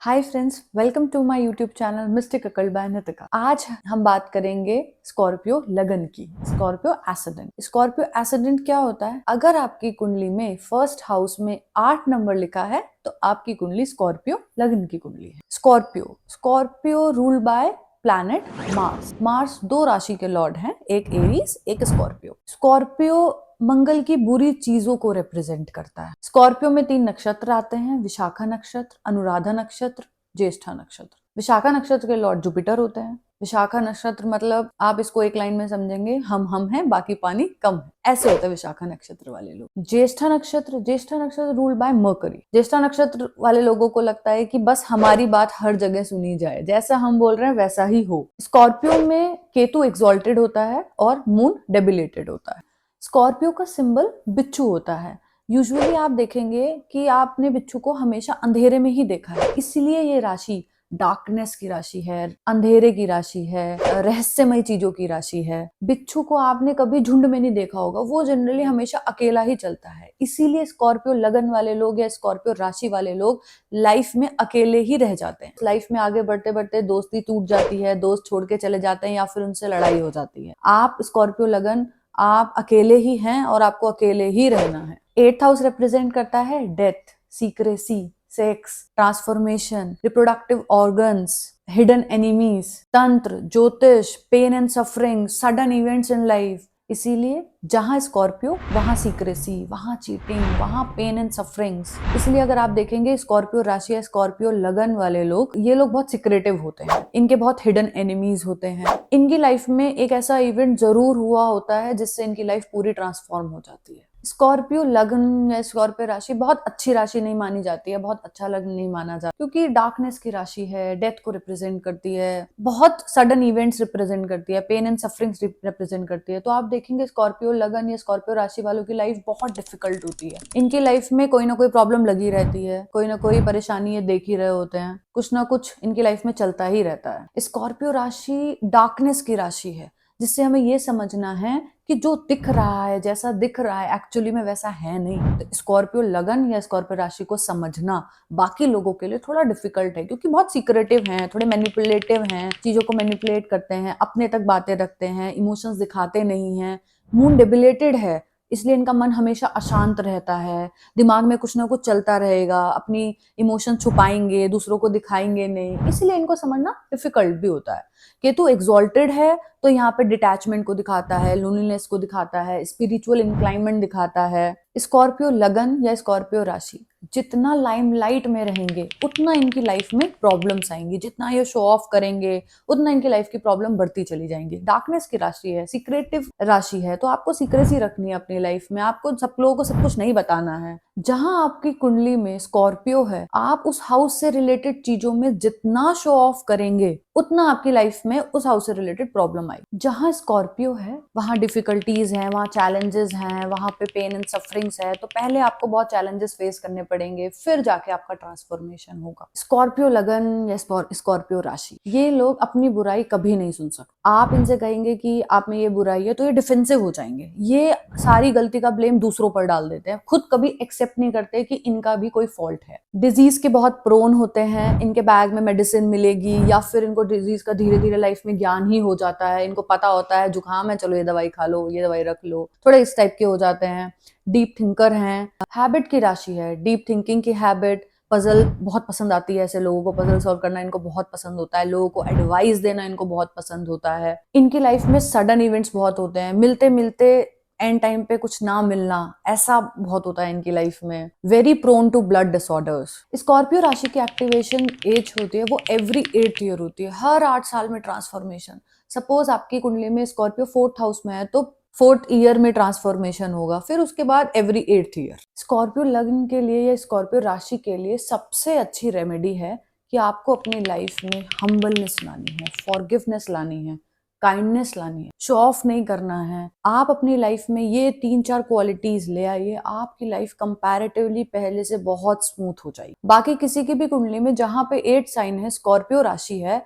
Hi friends, welcome to my YouTube channel mystic अकल by Nitika. आज हम बात करेंगे स्कॉर्पियो लगन की, स्कॉर्पियो एसेंडेंट। स्कॉर्पियो एसेंडेंट क्या होता है? अगर आपकी कुंडली में फर्स्ट हाउस में 8 नंबर लिखा है तो आपकी कुंडली स्कॉर्पियो लगन की कुंडली है। Scorpio rule by planet Mars. Mars 2 राशि के लॉर्ड हैं, एक एरीज एक स्कॉर्पियो। स्कॉर्पियो मंगल की बुरी चीजों को रिप्रेजेंट करता है। स्कॉर्पियो में 3 नक्षत्र आते हैं, विशाखा नक्षत्र, अनुराधा नक्षत्र, ज्येष्ठा नक्षत्र। विशाखा नक्षत्र के लॉर्ड जुपिटर होते हैं। विशाखा नक्षत्र मतलब आप इसको एक लाइन में समझेंगे, हम हैं बाकी पानी कम है, ऐसे होता है विशाखा नक्षत्र वाले लोग। ज्येष्ठा नक्षत्र रूल बाय मर्करी। ज्येष्ठा नक्षत्र वाले लोगों को लगता है कि बस हमारी बात हर जगह सुनी जाए, जैसा हम बोल रहे हैं वैसा ही हो। स्कॉर्पियो में केतु एक्सॉल्टेड होता है और मून डेबिलेटेड होता है। स्कॉर्पियो का सिंबल बिच्छू होता है। यूजुअली आप देखेंगे कि आपने बिच्छू को हमेशा अंधेरे में ही देखा है, इसलिए ये राशि डार्कनेस की राशि है, अंधेरे की राशि है, रहस्यमय चीजों की राशि है। बिच्छू को आपने कभी झुंड में नहीं देखा होगा, वो जनरली हमेशा अकेला ही चलता है। इसीलिए स्कॉर्पियो लगन वाले लोग या स्कॉर्पियो राशि वाले लोग लाइफ में अकेले ही रह जाते हैं। लाइफ में आगे बढ़ते बढ़ते दोस्ती टूट जाती है, दोस्त छोड़ के चले जाते हैं या फिर उनसे लड़ाई हो जाती है। आप स्कॉर्पियो लगन, आप अकेले ही हैं और आपको अकेले ही रहना है। 8th हाउस रिप्रेजेंट करता है death, secrecy, sex, transformation, reproductive organs, hidden enemies, तंत्र, ज्योतिष, pain and suffering, sudden events in life. इसीलिए जहां स्कॉर्पियो वहां सीक्रेसी, वहां चीटिंग, वहां पेन एंड सफरिंग्स। इसलिए अगर आप देखेंगे स्कॉर्पियो राशि या स्कॉर्पियो लगन वाले लोग, ये लोग बहुत सीक्रेटिव होते हैं, इनके बहुत हिडन एनिमीज होते हैं। इनकी लाइफ में एक ऐसा इवेंट जरूर हुआ होता है जिससे इनकी लाइफ पूरी ट्रांसफॉर्म हो जाती है। स्कॉर्पियो लगन या स्कॉर्पियो राशि बहुत अच्छी राशि नहीं मानी जाती है, बहुत अच्छा लगन नहीं माना जाता, क्योंकि डार्कनेस की राशि है, डेथ को रिप्रेजेंट करती है, बहुत सडन इवेंट्स रिप्रेजेंट करती है, पेन एंड सफरिंग्स रिप्रेजेंट करती है। तो आप देखेंगे स्कॉर्पियो लगन या स्कॉर्पियो राशि वालों की लाइफ बहुत डिफिकल्ट होती है। इनकी लाइफ में कोई ना कोई प्रॉब्लम लगी रहती है, कोई ना कोई परेशानी ये देख ही रहे होते हैं, कुछ ना कुछ इनकी लाइफ में चलता ही रहता है। स्कॉर्पियो राशि डार्कनेस की राशि है, जिससे हमें ये समझना है कि जो दिख रहा है, जैसा दिख रहा है, एक्चुअली में वैसा है नहीं। तो स्कॉर्पियो लगन या स्कॉर्पियो राशि को समझना बाकी लोगों के लिए थोड़ा डिफिकल्ट है, क्योंकि बहुत सीक्रेटिव हैं, थोड़े मैनिपुलेटिव हैं, चीजों को मैनिपुलेट करते हैं, अपने तक बातें रखते हैं, इमोशंस दिखाते नहीं हैं। मून डेबिलेटेड है, इसलिए इनका मन हमेशा अशांत रहता है, दिमाग में कुछ ना कुछ चलता रहेगा, अपनी इमोशन छुपाएंगे, दूसरों को दिखाएंगे नहीं, इसलिए इनको समझना डिफिकल्ट भी होता है। केतु एक्सॉल्टेड है तो यहाँ पे डिटैचमेंट को दिखाता है, लोनलीनेस को दिखाता है, स्पिरिचुअल इंक्लाइनमेंट दिखाता है। स्कॉर्पियो लगन या स्कॉर्पियो राशि जितना लाइमलाइट में रहेंगे उतना इनकी लाइफ में प्रॉब्लम्स आएंगी, जितना ये शो ऑफ करेंगे उतना इनकी लाइफ की प्रॉब्लम बढ़ती चली जाएंगी। डार्कनेस की राशि है, सीक्रेटिव राशि है, तो आपको सीक्रेसी रखनी है अपनी लाइफ में, आपको सब लोगों को सब कुछ नहीं बताना है। जहां आपकी कुंडली में स्कॉर्पियो है, आप उस हाउस से रिलेटेड चीजों में जितना शो ऑफ करेंगे उतना आपकी लाइफ में उस हाउस से रिलेटेड प्रॉब्लम आई। जहां स्कॉर्पियो है वहां डिफिकल्टीज हैं, वहां चैलेंजेस हैं, वहां पे पेन एंड सफरिंग्स है, तो पहले आपको बहुत चैलेंजेस फेस करने पड़ेंगे, फिर जाके आपका ट्रांसफॉर्मेशन होगा। स्कॉर्पियो लगन या स्कॉर्पियो राशि, ये लोग अपनी बुराई कभी नहीं सुन सकते। आप इनसे कहेंगे कि आप में ये बुराई है तो ये डिफेंसिव हो जाएंगे, ये सारी गलती का ब्लेम दूसरों पर डाल देते हैं, खुद कभी एक्सेप्ट नहीं करते कि इनका भी कोई फॉल्ट है। डिजीज के बहुत प्रोन होते हैं, इनके बैग में मेडिसिन मिलेगी या फिर इनको डिजीज का धीरे धीरे लाइफ में ज्ञान ही हो जाता है, इनको पता होता है जुकाम है, चलो ये दवाई खा लो, ये दवाई रख लो, थोड़े इस टाइप के हो जाते हैं। डीप थिंकर हैं, हैबिट की राशि है, डीप थिंकिंग की हैबिट, पजल बहुत पसंद आती है, ऐसे लोगों को पजल सॉल्व करना इनको बहुत पसंद होता है, लोगों को एडवाइस देना इनको बहुत पसंद होता है। इनकी लाइफ में सडन इवेंट्स बहुत होते हैं, मिलते मिलते एंड टाइम पे कुछ ना मिलना, ऐसा बहुत होता है इनकी लाइफ में। Very prone to blood disorders. Scorpio राशि की एक्टिवेशन एज होती है वो एवरी 8th ईयर होती है, हर 8 साल में ट्रांसफॉर्मेशन। सपोज आपकी कुंडली में स्कॉर्पियो 4th हाउस में है तो 4th ईयर में ट्रांसफॉर्मेशन होगा, फिर उसके बाद एवरी 8th ईयर। स्कॉर्पियो लग्न के लिए या स्कॉर्पियो राशि के लिए सबसे अच्छी रेमेडी है कि आपको अपनी लाइफ में हम्बलनेस लानी है, फॉरगिवनेस लानी है, काइंडनेस लानी है, शो ऑफ नहीं करना है। आप अपनी लाइफ में ये 3-4 क्वालिटीज ले आइए, आपकी लाइफ कंपैरेटिवली पहले से बहुत स्मूथ हो जाएगी। बाकी किसी की भी कुंडली में जहां पे 8 साइन है, स्कॉर्पियो राशि है,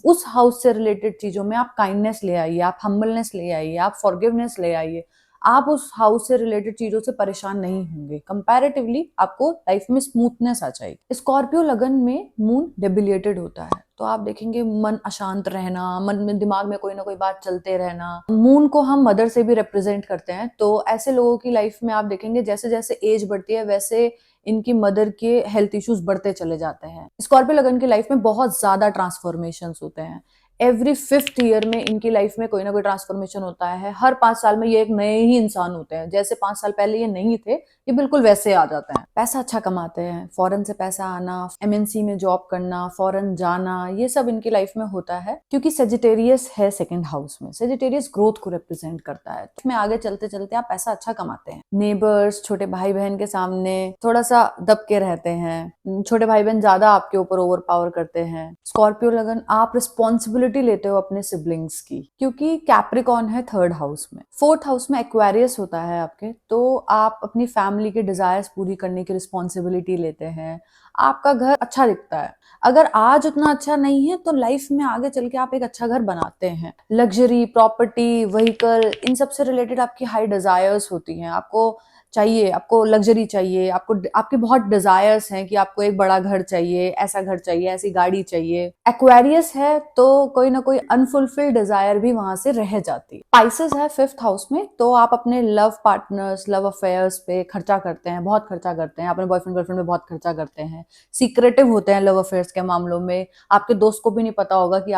उस हाउस से रिलेटेड चीजों में आप काइंडनेस ले आइए, आप हम्बलनेस ले आइए, आप फॉरगिवनेस ले आइए, आप उस हाउस से रिलेटेड चीजों से परेशान नहीं होंगे। कंपैरेटिवली आपको लाइफ में स्मूथनेस आ जाएगी। स्कॉर्पियो लगन में मून डेबिलिएटेड होता है, तो आप देखेंगे मन अशांत रहना, मन में दिमाग में कोई ना कोई बात चलते रहना। मून को हम मदर से भी रिप्रेजेंट करते हैं, तो ऐसे लोगों की लाइफ में आप देखेंगे जैसे जैसे एज बढ़ती है वैसे इनकी मदर के हेल्थ इश्यूज बढ़ते चले जाते हैं। स्कॉर्पियो लगन की लाइफ में बहुत ज्यादा ट्रांसफॉर्मेशंस होते हैं। एवरी 5th ईयर में इनकी लाइफ में कोई ना कोई ट्रांसफॉर्मेशन होता है। हर 5 साल में ये एक नए ही इंसान होते हैं। जैसे 5 साल पहले ये नहीं थे, ये बिल्कुल वैसे आ जाते हैं। पैसा अच्छा कमाते हैं, फॉरेन से पैसा आना, एमएनसी में जॉब करना, फॉरेन जाना, ये सब इनकी लाइफ में होता है क्योंकि सेजिटेरियस है सेकंड हाउस में। सेजिटेरियस ग्रोथ को रिप्रेजेंट करता है। इसमें आगे चलते चलते आप पैसा अच्छा कमाते हैं। नेबर्स, छोटे भाई बहन के सामने थोड़ा सा दब के रहते हैं। छोटे भाई बहन ज्यादा आपके ऊपर ओवर पावर करते हैं। स्कॉर्पियो लगन आप रिस्पॉन्सिबिलिटी लेते हो अपने सिबलिंग्स की, क्योंकि कैप्रिकॉन है 3rd हाउस में। 4th हाउस में एक्वेरियस होता है आपके, तो आप अपनी फैमिली के डिजायर्स पूरी करने की रिस्पॉन्सिबिलिटी लेते हैं। आपका घर अच्छा दिखता है। अगर आज उतना अच्छा नहीं है तो लाइफ में आगे चल के आप एक अच्छा घर बनाते हैं। लग्जरी, प्रॉपर्टी, व्हीकल, इन सब से रिलेटेड आपकी हाई डिजायर्स होती हैं। आपको चाहिए, आपको लग्जरी चाहिए, आपको आपके बहुत डिजायर्स हैं कि आपको एक बड़ा घर चाहिए, ऐसा घर चाहिए, ऐसी गाड़ी चाहिए। एक्वेरियस है तो कोई ना कोई अनफुलफिल्ड डिजायर भी वहां से रह जाती है। पाइसेस है 5th हाउस में, तो आप अपने लव पार्टनर्स, लव अफेयर्स पे खर्चा करते हैं, बहुत खर्चा करते हैं। अपने बॉयफ्रेंड गर्लफ्रेंड पे बहुत खर्चा करते हैं। सीक्रेटिव होते हैं लव अफेयर्स के मामलों में। आपके दोस्त को भी नहीं पता होगा कि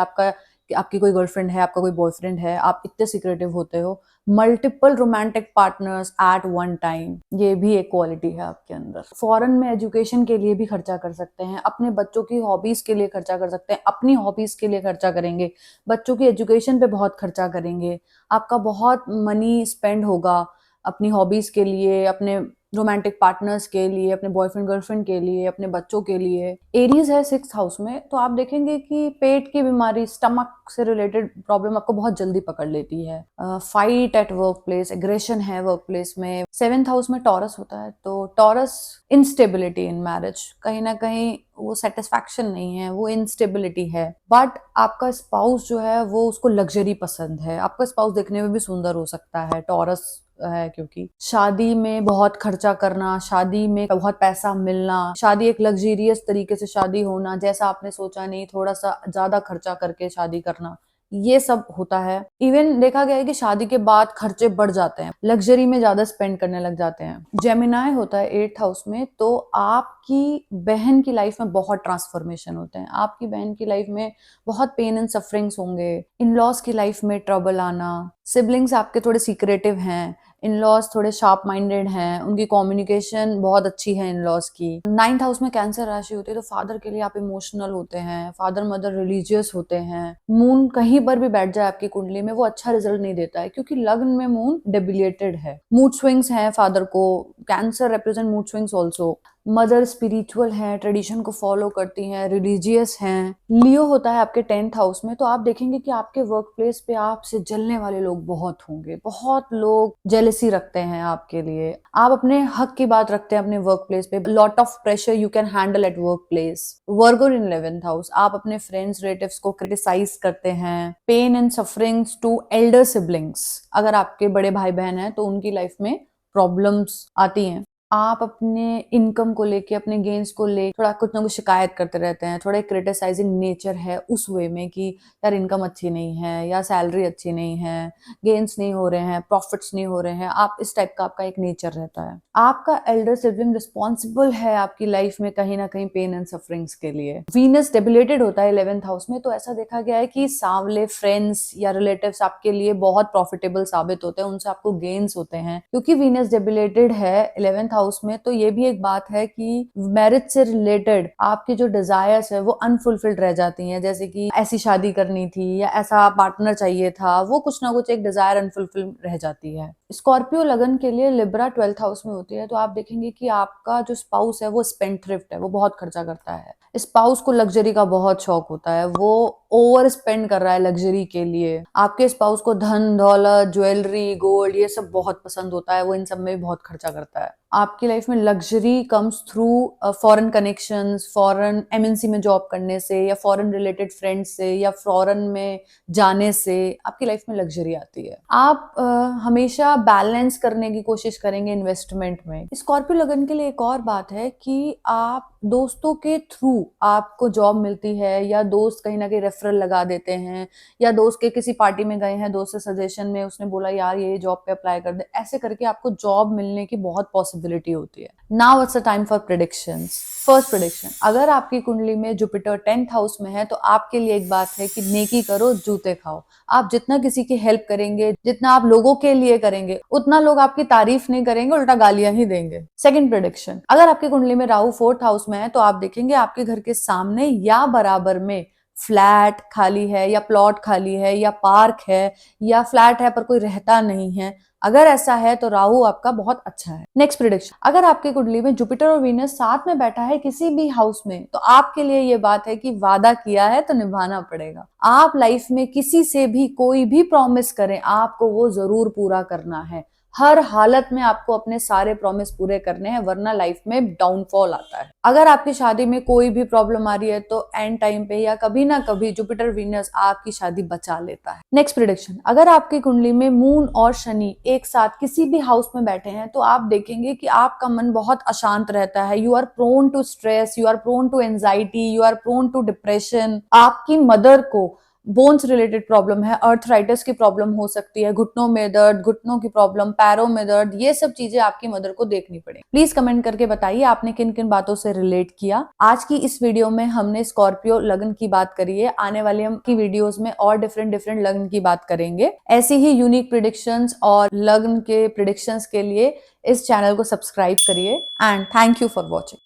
आपकी कोई गर्लफ्रेंड है, आपका कोई बॉयफ्रेंड है। आप इतने सीक्रेटिव होते हो। Multiple romantic partners at one time, ये भी एक क्वालिटी है आपके अंदर। फॉरेन में एजुकेशन के लिए भी खर्चा कर सकते हैं, अपने बच्चों की हॉबीज के लिए खर्चा कर सकते हैं, अपनी हॉबीज के लिए खर्चा करेंगे, बच्चों की एजुकेशन पे बहुत खर्चा करेंगे। आपका बहुत मनी स्पेंड होगा अपनी हॉबीज के लिए, अपने रोमांटिक पार्टनर्स के लिए, अपने बॉयफ्रेंड गर्लफ्रेंड के लिए, अपने बच्चों के लिए। एरीज है 6th हाउस में, तो आप देखेंगे कि पेट की बीमारी, स्टमक से रिलेटेड प्रॉब्लम आपको बहुत जल्दी पकड़ लेती है। Fight eight work place, aggression है वर्क प्लेस में। 7th हाउस में टॉरस होता है, तो टॉरस इंस्टेबिलिटी इन मैरिज, कहीं ना कहीं वो सेटिस्फैक्शन नहीं है, वो इंस्टेबिलिटी है। बट आपका स्पाउस जो है वो उसको लग्जरी पसंद है। आपका स्पाउस देखने में भी सुंदर हो सकता है, टॉरस है, क्योंकि शादी में बहुत खर्चा करना, शादी में बहुत पैसा मिलना, शादी एक लग्जरियस तरीके से शादी होना, जैसा आपने सोचा नहीं, थोड़ा सा ज्यादा खर्चा करके शादी करना, ये सब होता है। इवन देखा गया है कि शादी के बाद खर्चे बढ़ जाते हैं, लग्जरी में ज्यादा स्पेंड करने लग जाते हैं। जेमिनाई होता है 8th हाउस में, तो आपकी बहन की लाइफ में बहुत ट्रांसफॉर्मेशन होते हैं। आपकी बहन की लाइफ में बहुत पेन एंड सफरिंग्स होंगे। इन लॉज की लाइफ में ट्रबल आना। सिबलिंग्स आपके थोड़े सीक्रेटिव हैं, इन लॉज थोड़े शार्प माइंडेड हैं, उनकी कम्युनिकेशन बहुत अच्छी है इन लॉज की। 9th हाउस में कैंसर राशि होती है, तो फादर के लिए आप इमोशनल होते हैं, फादर मदर रिलीजियस होते हैं। मून कहीं पर भी बैठ जाए आपकी कुंडली में वो अच्छा रिजल्ट नहीं देता है, क्योंकि लग्न में मून डेबिलिएटेड है। मूड स्विंग्स हैं फादर को, cancer represent mood swings also. Mother spiritual है, ट्रेडिशन को फॉलो करती हैं, रिलीजियस हैं। लियो होता है आपके 10th हाउस में, तो आप देखेंगे कि आपके वर्क प्लेस पे आपसे जलने वाले लोग बहुत होंगे। बहुत लोग जेलसी रखते हैं आपके लिए। आप अपने हक की बात रखते हैं अपने वर्क प्लेस पे। Lot of pressure you can handle at work place. Virgo in 11th house, आप अपने फ्रेंड्स रिलेटिव्स को क्रिटिसाइज करते हैं। Pain and sufferings to elder siblings, अगर आपके बड़े भाई बहन हैं तो उनकी लाइफ में प्रॉब्लम्स आती हैं। आप अपने इनकम को लेके, अपने गेन्स को लेके थोड़ा कुछ ना कुछ शिकायत करते रहते हैं। थोड़ा क्रिटिसाइजिंग नेचर है उस वे में कि यार इनकम अच्छी नहीं है, या सैलरी अच्छी नहीं है, गेन्स नहीं हो रहे हैं, प्रॉफिट्स नहीं हो रहे हैं। आप इस टाइप का आपका एक नेचर रहता है। आपका एल्डर सिबलिंग रिस्पॉन्सिबल है आपकी लाइफ में कहीं ना कहीं पेन एंड सफरिंग्स के लिए। वीनस डेबिलेटेड होता है 11th हाउस में, तो ऐसा देखा गया है कि सांवले फ्रेंड्स या रिलेटिव्स आपके लिए बहुत प्रॉफिटेबल साबित होते हैं, उनसे आपको गेन्स होते हैं। क्योंकि वीनस डेबिलेटेड है 11th हाउस में, तो ये भी एक बात है कि मैरिज से रिलेटेड आपकी जो डिजायर्स है वो अनफुलफिल्ड रह जाती हैं। जैसे कि ऐसी शादी करनी थी या ऐसा पार्टनर चाहिए था, वो कुछ ना कुछ एक डिजायर अनफुलफिल्ड रह जाती है। स्कॉर्पियो लगन के लिए लिब्रा 12th हाउस में होती है, तो आप देखेंगे कि आपका जो स्पाउस है वो स्पेंडथ्रिफ्ट है, वो बहुत खर्चा करता है। स्पाउस को लग्जरी का बहुत शौक होता है, वो ओवर स्पेंड कर रहा है लग्जरी के लिए, आपके स्पाउस को धन दौलत ज्वेलरी गोल्ड ये सब बहुत पसंद होता है, वो इन सब में भी बहुत खर्चा करता है। आपकी लाइफ में luxury comes through foreign connections, foreign MNC में जॉब करने से, या फॉरेन रिलेटेड फ्रेंड्स से, या फॉरेन में जाने से आपकी लाइफ में लग्जरी आती है। आप हमेशा बैलेंस करने की कोशिश करेंगे इन्वेस्टमेंट में। स्कॉर्पियो लगन के लिए एक और बात है कि आप दोस्तों के थ्रू आपको जॉब मिलती है, या दोस्त कहीं ना कहीं रेफरल लगा देते हैं, या दोस्त के किसी पार्टी में गए हैं, दोस्त से सजेशन में उसने बोला यार ये जॉब पे अप्लाई कर दे, ऐसे करके आपको जॉब मिलने की बहुत पॉसिबिलिटी होती है। Now it's a time for predictions. First prediction, अगर आपकी कुंडली में जुपिटर 10th हाउस में है तो आपके लिए एक बात है कि नेकी करो जूते खाओ। आप जितना किसी की हेल्प करेंगे, जितना आप लोगों के लिए करेंगे, उतना लोग आपकी तारीफ नहीं करेंगे, उल्टा गालियां ही देंगे। सेकंड प्रेडिक्शन, अगर आपकी कुंडली में राहु 4th हाउस में है तो आप देखेंगे आपके घर के सामने या बराबर में फ्लैट खाली है, या प्लॉट खाली है, या पार्क है, या फ्लैट है पर कोई रहता नहीं है। अगर ऐसा है तो राहु आपका बहुत अच्छा है। नेक्स्ट प्रेडिक्शन, अगर आपकी कुंडली में जुपिटर और वीनस साथ में बैठा है किसी भी हाउस में तो आपके लिए ये बात है कि वादा किया है तो निभाना पड़ेगा। आप लाइफ में किसी से भी कोई भी प्रॉमिस करें, आपको वो जरूर पूरा करना है। हर हालत में आपको अपने सारे प्रॉमिस पूरे करने हैं, वरना लाइफ में डाउनफॉल आता है। अगर आपकी शादी में कोई भी प्रॉब्लम आ रही है तो एंड टाइम पे या कभी ना कभी जुपिटर वीनस आपकी शादी बचा लेता है। नेक्स्ट प्रेडिक्शन, अगर आपकी कुंडली में मून और शनि एक साथ किसी भी हाउस में बैठे हैं तो आप देखेंगे कि आपका मन बहुत अशांत रहता है। You are prone to stress, you are prone to anxiety, you are prone to depression. आपकी मदर को बोन्स रिलेटेड प्रॉब्लम है, अर्थराइटिस की प्रॉब्लम हो सकती है, घुटनों में दर्द, घुटनों की प्रॉब्लम, पैरों में दर्द, ये सब चीजें आपकी मदर को देखनी पड़े। प्लीज कमेंट करके बताइए आपने किन किन बातों से रिलेट किया। आज की इस वीडियो में हमने स्कॉर्पियो लगन की बात करी है, आने वाले हम की वीडियोस में और डिफरेंट लगन की बात करेंगे। ऐसे ही यूनिक प्रिडिक्शंस और लगन के प्रिडिक्शंस के लिए इस चैनल को सब्सक्राइब करिए and thank you for watching.